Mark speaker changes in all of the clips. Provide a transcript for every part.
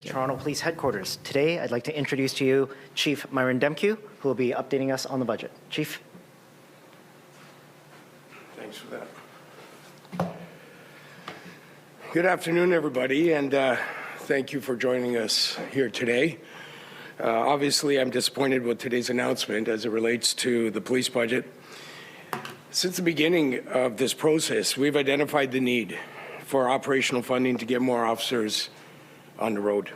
Speaker 1: Toronto Police Headquarters. Today, I'd like to introduce to you Chief Myron Demkiw, who will be updating us on the budget. Chief.
Speaker 2: Thanks for that. Good afternoon, everybody, and thank you for joining us here today. Obviously, I'm disappointed with today's announcement as it relates to the police budget. Since the beginning of this process, we've identified the need for operational funding to get more officers on the road.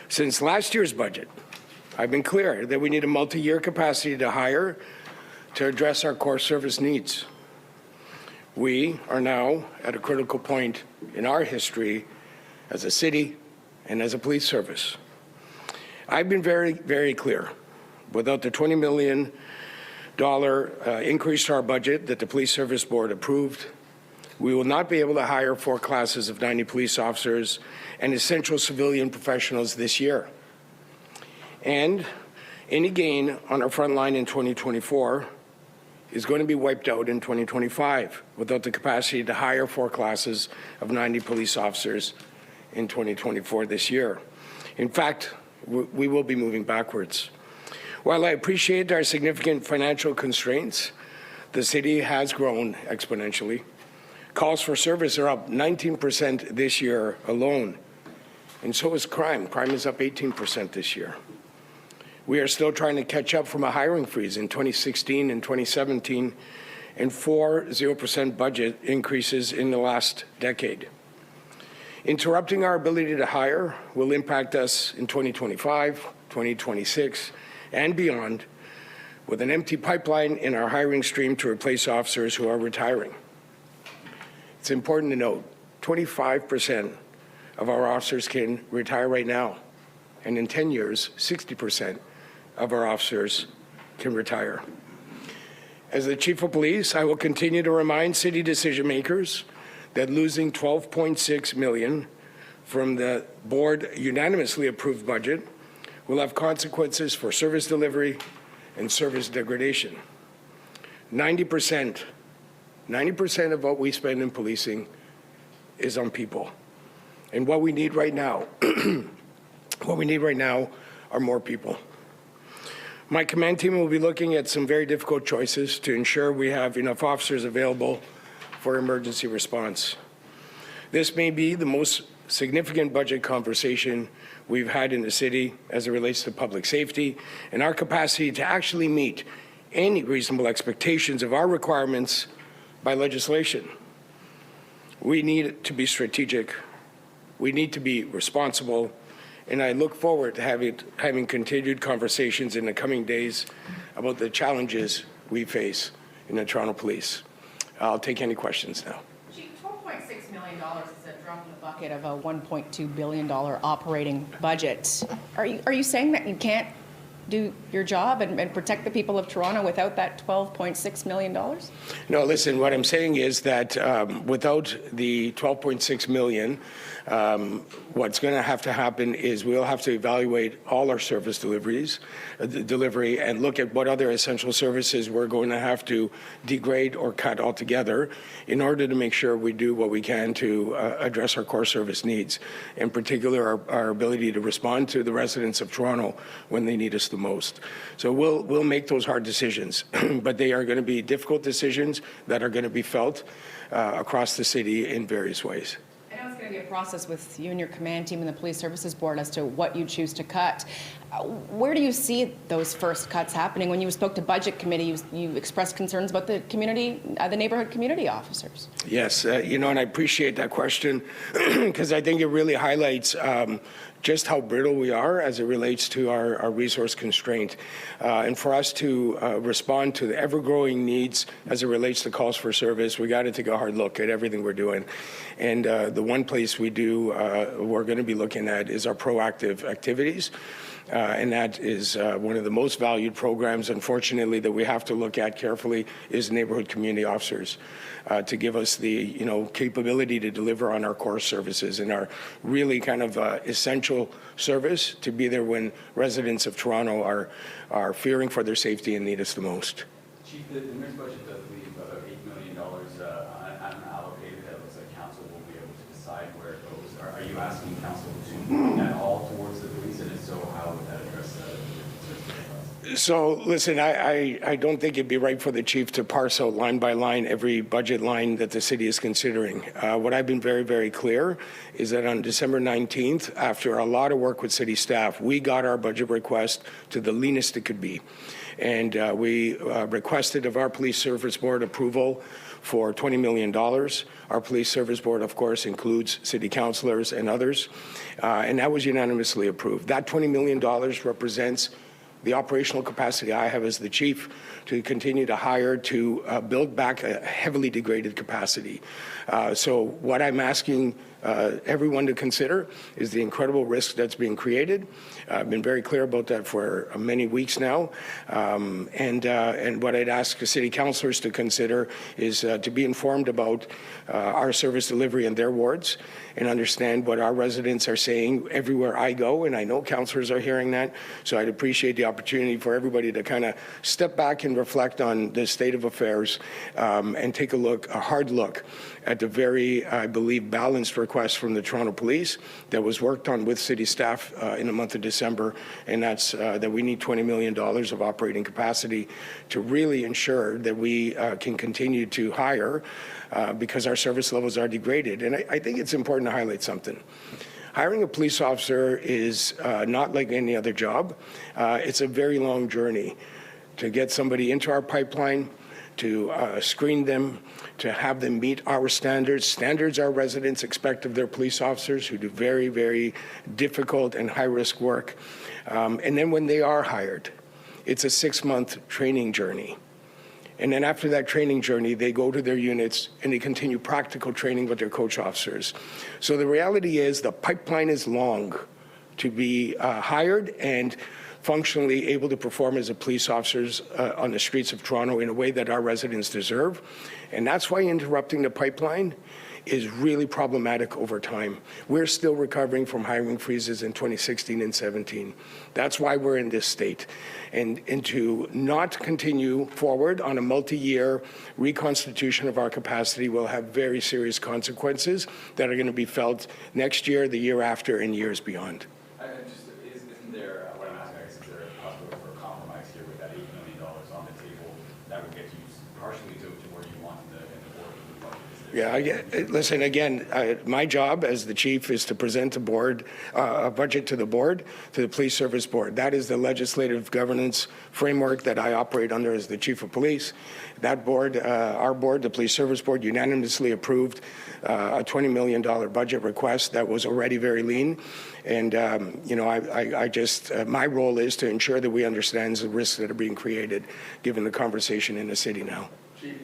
Speaker 2: Since last year's budget, I've been clear that we need a multi-year capacity to hire to address our core service needs. We are now at a critical point in our history as a city and as a police service. I've been very, very clear. Without the $20 million increase to our budget that the Police Service Board approved, we will not be able to hire 4 classes of 90 police officers and essential civilian professionals this year. And any gain on our front line in 2024 is going to be wiped out in 2025 without the capacity to hire 4 classes of 90 police officers in 2024 this year. In fact, we will be moving backwards. While I appreciate our significant financial constraints, the city has grown exponentially. Calls for service are up 19% this year alone, and so is crime. Crime is up 18% this year. We are still trying to catch up from a hiring freeze in 2016 and 2017 and 4 0% budget increases in the last decade. Interrupting our ability to hire will impact us in 2025, 2026, and beyond, with an empty pipeline in our hiring stream to replace officers who are retiring. It's important to note, 25% of our officers can retire right now, and in 10 years, 60% of our officers can retire. As the Chief of Police, I will continue to remind city decision makers that losing $12.6 million from the board unanimously approved budget will have consequences for service delivery and service degradation. 90% of what we spend in policing is on people. And what we need right now, are more people. My command team will be looking at some very difficult choices to ensure we have enough officers available for emergency response. This may be the most significant budget conversation we've had in the city as it relates to public safety and our capacity to actually meet any reasonable expectations of our requirements by legislation. We need to be strategic. We need to be responsible. And I look forward to having continued conversations in the coming days about the challenges we face in the Toronto Police. I'll take any questions now.
Speaker 3: Chief, $12.6 million is a drop in the bucket of a $1.2 billion operating budget. Are you saying that you can't do your job and protect the people of Toronto without that $12.6 million?
Speaker 2: No, listen, what I'm saying is that without the $12.6 million, what's going to have to happen is we'll have to evaluate all our service delivery and look at what other essential services we're going to have to degrade or cut altogether in order to make sure we do what we can to address our core service needs, in particular our ability to respond to the residents of Toronto when they need us the most. So we'll make those hard decisions, but they are going to be difficult decisions that are going to be felt across the city in various ways.
Speaker 3: I know it's going to be a process with you and your command team and the Police Services Board as to what you choose to cut. Where do you see those first cuts happening? When you spoke to Budget Committee, you expressed concerns about the community, the neighborhood community officers.
Speaker 2: Yes, and I appreciate that question because I think it really highlights just how brittle we are as it relates to our resource constraint. And for us to respond to the ever-growing needs as it relates to calls for service, we got to take a hard look at everything we're doing. And the one place we're going to be looking at is our proactive activities. And that is one of the most valued programs, unfortunately, that we have to look at carefully is neighborhood community officers to give us the capability to deliver on our core services and our really kind of essential service to be there when residents of Toronto are fearing for their safety and need us the most.
Speaker 4: Chief, the mayor's budget does leave about $8 million unallocated. It looks like council will be able to decide where it goes. Are you asking council to put that all
Speaker 2: So, listen, I don't think it'd be right for the chief to parse out line by line every budget line that the city is considering. What I've been very, very clear is that on December 19th, after a lot of work with city staff, we got our budget request to the leanest it could be. And we requested of our Police Service Board approval for $20 million. Our Police Service Board, of course, includes city councillors and others, and that was unanimously approved. That $20 million represents the operational capacity I have as the chief to continue to hire to build back a heavily degraded capacity. So what I'm asking everyone to consider is the incredible risk that's being created. I've been very clear about that for many weeks now. And what I'd ask the city councillors to consider is to be informed about our service delivery in their wards and understand what our residents are saying everywhere I go. And I know councillors are hearing that. So I'd appreciate the opportunity for everybody to kind of step back and reflect on the state of affairs and take a hard look at the very, I believe, balanced request from the Toronto Police that was worked on with city staff in the month of December, and that's that we need $20 million of operating capacity to really ensure that we can continue to hire because our service levels are degraded. And I think it's important to highlight something. Hiring a police officer is not like any other job. It's a very long journey to get somebody into our pipeline, to screen them, to have them meet our standards our residents expect of their police officers who do very, very difficult and high-risk work. And then when they are hired, it's a 6-month training journey. And then after that training journey, they go to their units and they continue practical training with their coach officers. So the reality is the pipeline is long to be hired and functionally able to perform as a police officers on the streets of Toronto in a way that our residents deserve. And that's why interrupting the pipeline is really problematic over time. We're still recovering from hiring freezes in 2016 and 17. That's why we're in this state. And to not continue forward on a multi-year reconstitution of our capacity will have very serious consequences that are going to be felt next year, the year after, and years beyond.
Speaker 4: Isn't there, what I'm asking, is there a possibility for a compromise here with that $8 million on the table that would get you partially to where you want in the board?
Speaker 2: Yeah, listen, again, my job as the chief is to present a budget to the board, to the Police Service Board. That is the legislative governance framework that I operate under as the chief of police. That board, our board, the Police Service Board, unanimously approved a $20 million budget request that was already very lean. And, my role is to ensure that we understand the risks that are being created given the conversation in the city now.
Speaker 5: Chief,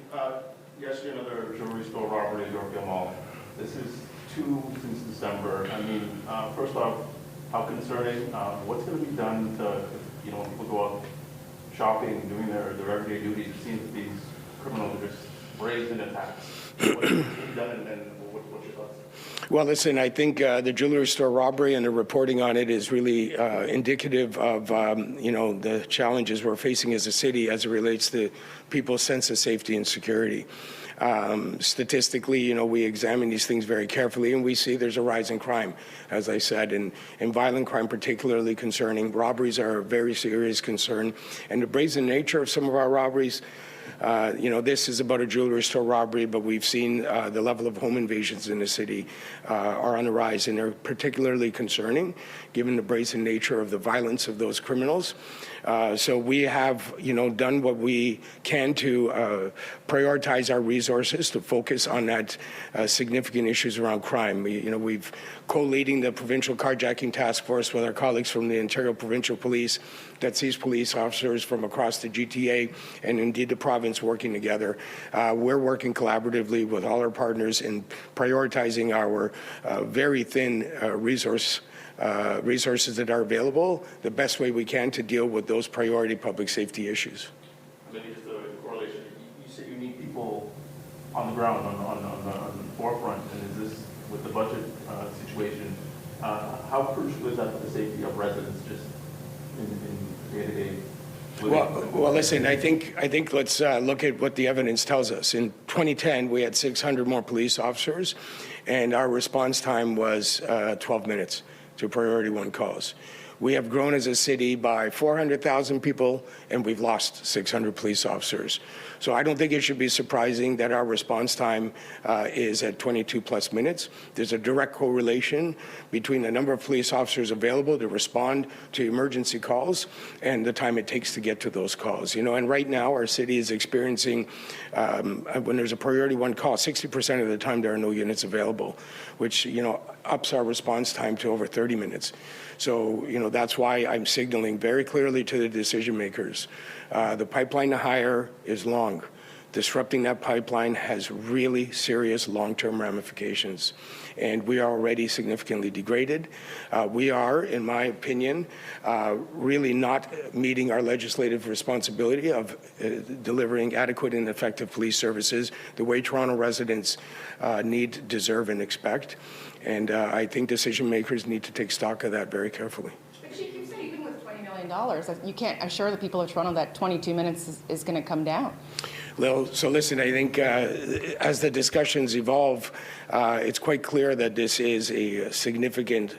Speaker 5: yesterday another jewelry store robbery at Yorkville Mall. This is 2 since December. I mean, first off, how concerning? What's going to be done to, when people go out shopping, doing their everyday duties? It seems that these criminals are just brazen attacks. What's going to be done, and then what's your thoughts?
Speaker 2: Well, listen, I think the jewelry store robbery and the reporting on it is really indicative of, the challenges we're facing as a city as it relates to people's sense of safety and security. Statistically, we examine these things very carefully, and we see there's a rise in crime, as I said, and violent crime particularly concerning. Robberies are a very serious concern, and the brazen nature of some of our robberies, this is about a jewelry store robbery, but we've seen the level of home invasions in the city are on the rise, and they're particularly concerning given the brazen nature of the violence of those criminals. So we have, done what we can to prioritize our resources to focus on that significant issues around crime. We've co-leading the provincial carjacking task force with our colleagues from the Ontario Provincial Police that sees police officers from across the GTA and indeed the province working together. We're working collaboratively with all our partners in prioritizing our very thin resources that are available the best way we can to deal with those priority public safety issues.
Speaker 5: Maybe just a correlation. You say you need people on the ground, on the forefront, and is this, with the budget situation, how crucial is that for the safety of residents just in day-to-day living?
Speaker 2: Well, listen, I think let's look at what the evidence tells us. In 2010, we had 600 more police officers, and our response time was 12 minutes to priority 1 calls. We have grown as a city by 400,000 people, and we've lost 600 police officers. So I don't think it should be surprising that our response time is at 22 plus minutes. There's a direct correlation between the number of police officers available to respond to emergency calls and the time it takes to get to those calls. You know, and right now our city is experiencing, when there's a priority one call, 60% of the time there are no units available, which, you know, ups our response time to over 30 minutes. So, you know, that's why I'm signaling very clearly to the decision makers. The pipeline to hire is long. Disrupting that pipeline has really serious long-term ramifications. And we are already significantly degraded. We are, in my opinion, really not meeting our legislative responsibility of delivering adequate and effective police services the way Toronto residents need, deserve, and expect. And I think decision makers need to take stock of that very carefully.
Speaker 3: But Chief, you say even with $20 million, you can't assure the people of Toronto that 22 minutes is going to come down.
Speaker 2: Well, so listen, I think as the discussions evolve, it's quite clear that this is a significant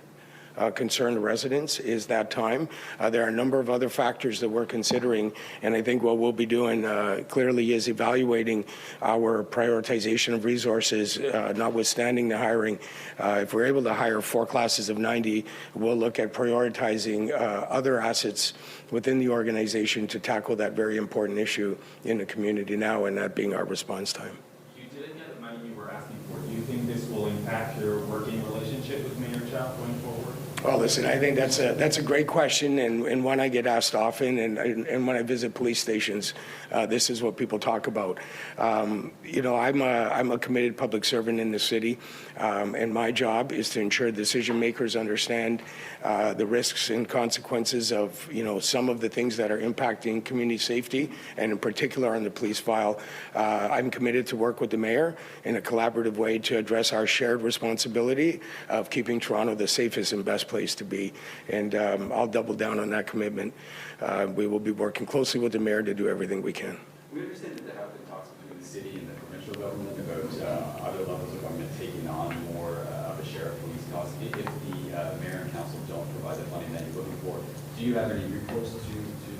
Speaker 2: concern to residents is that time. There are a number of other factors that we're considering, and I think what we'll be doing clearly is evaluating our prioritization of resources, notwithstanding the hiring. If we're able to hire 4 classes of 90, we'll look at prioritizing other assets within the organization to tackle that very important issue in the community now, and that being our response time.
Speaker 6: You didn't get the money you were asking for. Do you think this will impact your working relationship with Mayor Chow going forward?
Speaker 2: Well, listen, I think that's a great question, and one I get asked often, and when I visit police stations, this is what people talk about. You know, I'm a committed public servant in the city, and my job is to ensure decision makers understand the risks and consequences of, you know, some of the things that are impacting community safety, and in particular on the police file. I'm committed to work with the mayor in a collaborative way to address our shared responsibility of keeping Toronto the safest and best place to be, and I'll double down on that commitment. We will be working closely with the mayor to do everything we can.
Speaker 4: We understand that there have been talks between the city and the provincial government about other levels of government taking on more of a share of police costs if the mayor and council don't provide the funding that you're looking for. Do you have any recourse to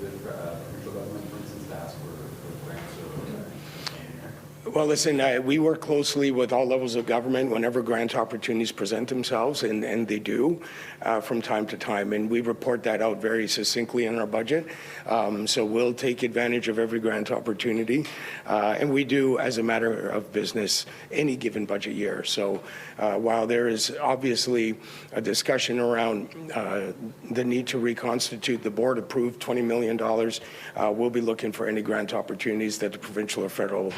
Speaker 4: the provincial government, for instance, to ask for grants or
Speaker 2: Well, listen, we work closely with all levels of government whenever grant opportunities present themselves, and they do from time to time. And we report that out very succinctly in our budget. So we'll take advantage of every grant opportunity. And we do, as a matter of business, any given budget year. So while there is obviously a discussion around the need to reconstitute the board approved $20 million, we'll be looking for any grant opportunities that the provincial or federal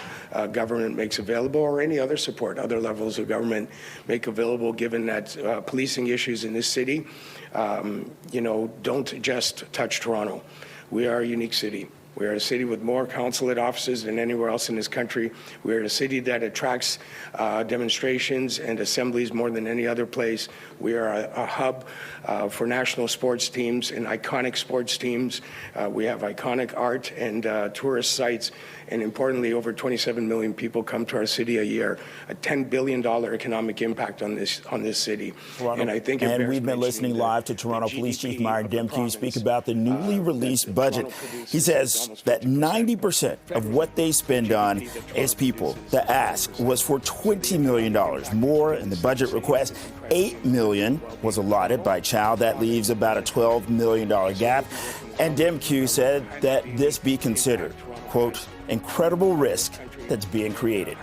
Speaker 2: government makes available, or any other support other levels of government make available, given that policing issues in this city, you know, don't just touch Toronto. We are a unique city. We are a city with more consulate offices than anywhere else in this country. We are a city that attracts demonstrations and assemblies more than any other place. We are a hub for national sports teams and iconic sports teams. We have iconic art and tourist sites. And importantly, over 27 million people come to our city a year. A $10 billion economic impact on this city.
Speaker 7: Toronto.
Speaker 2: And I think
Speaker 7: and we've been listening live to Toronto Police Chief Myron Demkiw speak about the newly released budget. He says that 90% of what they spend on is people. The ask was for $20 million more in the budget request. $8 million was allotted by Chow. That leaves about a $12 million gap. And Demkiw said that this be considered, quote, incredible risk that's being created.